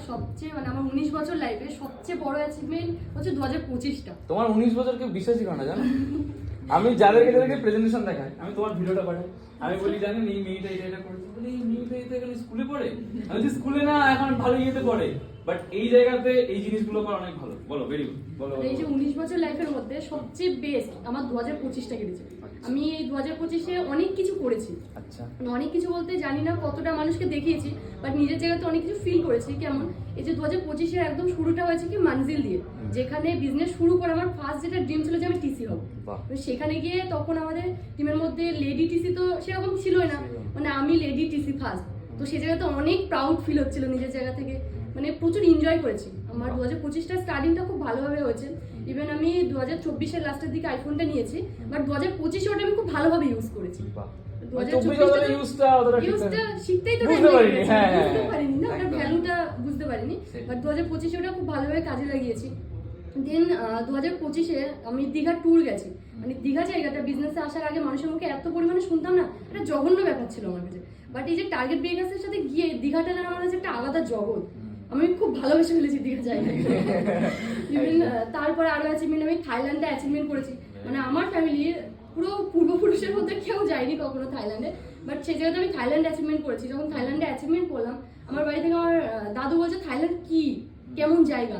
সবচেয়ে মানে আমার 19 বছর লাইফে সবচেয়ে বড় অ্যাচিভমেন্ট হচ্ছে 2025টা। তোমার 19 বছর কেউ বিশ্বাসই করে না জানো। আমি যাদেরকে প্রেজেন্টেশন দেখাই, আমি তোমার ভিডিওটা পাঠাই, আমি বলি জানেন এই মেয়েটা এটা করেছে, বলি এই মেয়েটা এটা এখন স্কুলে পড়ে, আমি যে স্কুলে না এখন ভালো ইয়েতে পড়ে, বাট এই জায়গাতে এই জিনিসগুলো করা অনেক ভালো। বলো ভেরি গুড বলো। এই যে 19 বছর লাইফের মধ্যে সবচেয়ে বেস্ট আমার 2025টা কেটেছে। আমি এই 2025-এ অনেক কিছু করেছি। আচ্ছা, অনেক কিছু বলতে জানি না কতটা মানুষকে দেখিয়েছি, বাট নিজের জায়গাতে অনেক কিছু ফিল করেছি। কেমন এই যে 2025-এর একদম শুরুটা হয়েছে কি মানজিল দিয়ে, যেখানে বিজনেস শুরু করে আমার ফার্স্ট যেটা ড্রিম ছিল যে আমি টিসি হব। সেখানে গিয়ে তখন আমাদের টিমের মধ্যে লেডি টিসি তো সেরকম ছিলই না, মানে আমি লেডি টিসি ফার্স্ট। তো সেই জায়গাতে অনেক প্রাউড ফিল হচ্ছিল নিজের জায়গা থেকে, মানে প্রচুর এনজয় করেছি। আমার 2025-টা স্টার্টিংটা খুব ভালোভাবে হয়েছে। ইভেন আমি 2024-এর লাস্টের দিকে আইফোনটা নিয়েছি, বাট 25-এ ওটা আমি খুব ভালোভাবে ইউজ করেছি। 2024 ইউজটা শিখতেই তো বুঝতে পারিনি, বুঝতে পারিনি না, ওটার ভ্যালুটা বুঝতে পারিনি, বাট 2025-এ ওটা খুব ভালোভাবে কাজে লাগিয়েছি। দেন 2025-এ আমি দীঘা ট্যুর গেছি। মানে দীঘা জায়গাটা বিজনেসে আসার আগে মানুষের মুখে এত পরিমাণে শুনতাম না, এটা জঘন্য ব্যাপার ছিল আমার কাছে। বাট এই যে টার্গেট ব্রেকার্সের সাথে গিয়ে দীঘাটা যেন আমার কাছে একটা আলাদা জগৎ, আমি খুব ভালোবেসে ফেলেছি দীঘা জায়গাটা। ইভেন তারপরে আরো অ্যাচিভমেন্ট আমি থাইল্যান্ডে অ্যাচিভমেন্ট করেছি। মানে আমার ফ্যামিলির পুরো পূর্বপুরুষের মধ্যে কেউ যায়নি কখনো থাইল্যান্ডে, বাট সেই জায়গাতে আমি থাইল্যান্ডে অ্যাচিভমেন্ট করেছি। যখন থাইল্যান্ডে অ্যাচিভমেন্ট করলাম, আমার বাড়ি থেকে আমার দাদু বলছে থাইল্যান্ড কি কেমন জায়গা,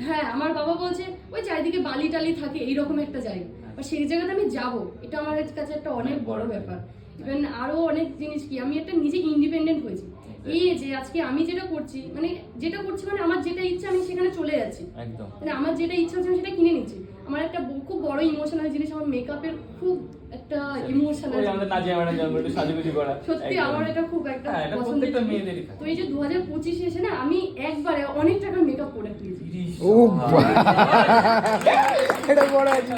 হ্যাঁ আমার বাবা বলছে ওই চারিদিকে বালি টালি থাকে এইরকম একটা জায়গা, আর সেই জায়গাতে আমি যাব, এটা আমার কাছে একটা অনেক বড় ব্যাপার। ইভেন আরো অনেক জিনিস কি আমি একটা নিজে ইন্ডিপেন্ডেন্ট হয়েছি। এই যে আজকে আমি যেটা করছি মানে আমার যেটা ইচ্ছা আমি সেখানে চলে যাচ্ছি, মানে আমার যেটা ইচ্ছা হচ্ছে আমি সেটা কিনে নিচ্ছি। আমার একটা খুব বড় ইমোশনাল জিনিস, আমার মেকআপের খুব একটা ইমোশনাল, সত্যি আমার এটা খুব একটা পছন্দের। তো এই যে 2025-এ এসে না আমি একবারে অনেক টাকার মেকআপ করে ফেলেছি। এটা বড় আছে।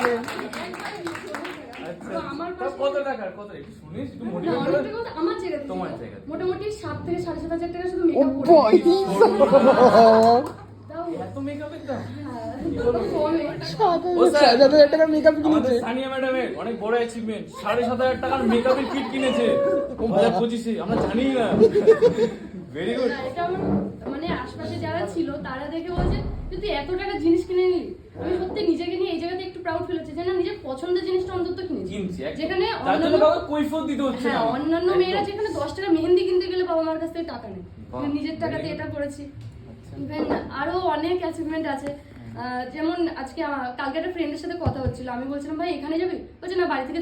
মোটামুটি 7 থেকে 7,500 টাকা শুধু মেকআপ অনেক বড় অ্যাচিভমেন্ট, 7,500 টাকার মেকআপের কিট কিনেছে 2025-এ, আমরা জানি না। Very good. এটা আমার মানে আশপাশে যারা ছিল তারা দেখে বলছে তুই এত টাকা জিনিস কিনে নিলি। আমি সত্যি নিজেকে নিয়ে এই জায়গাতে একটু প্রাউড ফিল হচ্ছে যে না নিজের পছন্দের জিনিসটা অন্তত কিনেছি। যেখানে অন্যান্য মেয়েরা যেখানে 10 টাকা মেহেন্দি কিনতে গেলে বাবা মার কাছ থেকে টাকা নেই, নিজের টাকাতে এটা করেছি। ইভেন আরো অনেক অ্যাচিভমেন্ট আছে, যেমন আজকে কালকে একটা ফ্রেন্ডের সাথে কথা হচ্ছিল, আমি বলছিলাম ভাই এখানে যাবি, বলছে না বাড়ি থেকে